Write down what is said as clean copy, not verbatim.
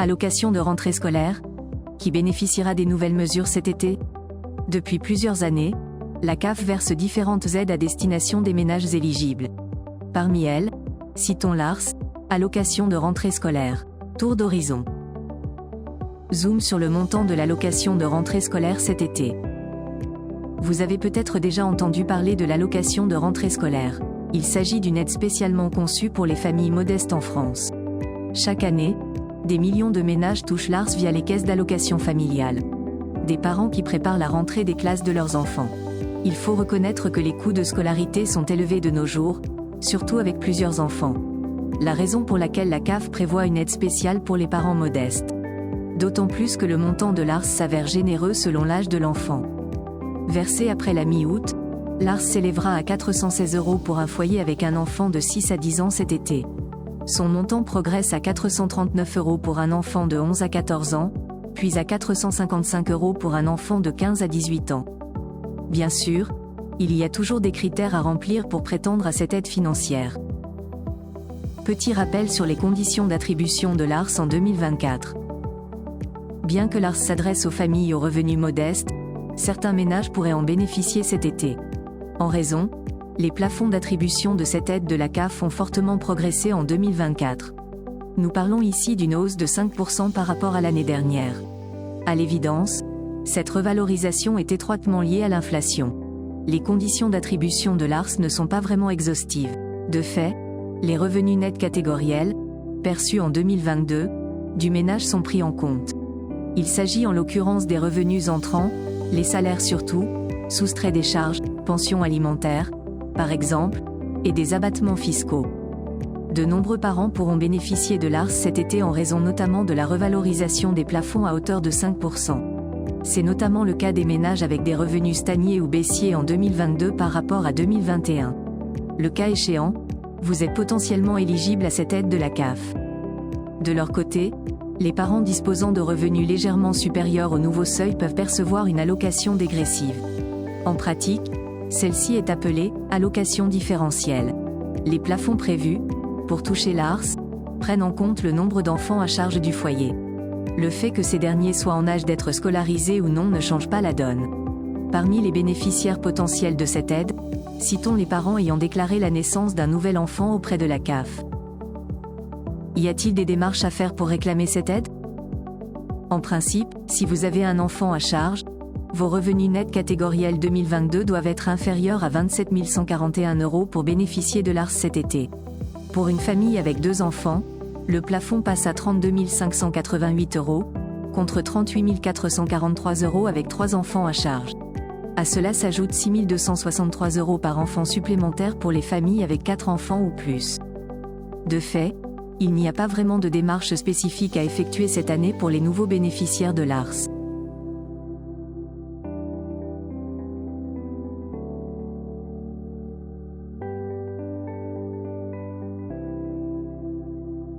Allocation de rentrée scolaire, qui bénéficiera des nouvelles mesures cet été? Depuis plusieurs années, la CAF verse différentes aides à destination des ménages éligibles. Parmi elles, citons l'ARS, allocation de rentrée scolaire. Tour d'horizon. Zoom sur le montant de l'allocation de rentrée scolaire cet été. Vous avez peut-être déjà entendu parler de l'allocation de rentrée scolaire. Il s'agit d'une aide spécialement conçue pour les familles modestes en France. Chaque année, des millions de ménages touchent l'ARS via les caisses d'allocation familiale. Des parents qui préparent la rentrée des classes de leurs enfants. Il faut reconnaître que les coûts de scolarité sont élevés de nos jours, surtout avec plusieurs enfants. La raison pour laquelle la CAF prévoit une aide spéciale pour les parents modestes. D'autant plus que le montant de l'ARS s'avère généreux selon l'âge de l'enfant. Versé après la mi-août, l'ARS s'élèvera à 416 € pour un foyer avec un enfant de 6 à 10 ans cet été. Son montant progresse à 439 € pour un enfant de 11 à 14 ans, puis à 455 € pour un enfant de 15 à 18 ans. Bien sûr, il y a toujours des critères à remplir pour prétendre à cette aide financière. Petit rappel sur les conditions d'attribution de l'ARS en 2024. Bien que l'ARS s'adresse aux familles aux revenus modestes, certains ménages pourraient en bénéficier cet été. En raison, les plafonds d'attribution de cette aide de la CAF ont fortement progressé en 2024. Nous parlons ici d'une hausse de 5% par rapport à l'année dernière. À l'évidence, cette revalorisation est étroitement liée à l'inflation. Les conditions d'attribution de l'ARS ne sont pas vraiment exhaustives. De fait, les revenus nets catégoriels, perçus en 2022, du ménage sont pris en compte. Il s'agit en l'occurrence des revenus entrants, les salaires surtout, soustraits des charges, pensions alimentaires, par exemple, et des abattements fiscaux. De nombreux parents pourront bénéficier de l'ARS cet été en raison notamment de la revalorisation des plafonds à hauteur de 5%. C'est notamment le cas des ménages avec des revenus stagnés ou baissiers en 2022 par rapport à 2021. Le cas échéant, vous êtes potentiellement éligible à cette aide de la CAF. De leur côté, les parents disposant de revenus légèrement supérieurs au nouveau seuil peuvent percevoir une allocation dégressive. En pratique, celle-ci est appelée « allocation différentielle ». Les plafonds prévus, pour toucher l'ARS, prennent en compte le nombre d'enfants à charge du foyer. Le fait que ces derniers soient en âge d'être scolarisés ou non ne change pas la donne. Parmi les bénéficiaires potentiels de cette aide, citons les parents ayant déclaré la naissance d'un nouvel enfant auprès de la CAF. Y a-t-il des démarches à faire pour réclamer cette aide? En principe, si vous avez un enfant à charge, vos revenus nets catégoriels 2022 doivent être inférieurs à 27 141 € pour bénéficier de l'ARS cet été. Pour une famille avec 2 enfants, le plafond passe à 32 588 €, contre 38 443 € avec 3 enfants à charge. À cela s'ajoutent 6 263 € par enfant supplémentaire pour les familles avec 4 enfants ou plus. De fait, il n'y a pas vraiment de démarche spécifique à effectuer cette année pour les nouveaux bénéficiaires de l'ARS.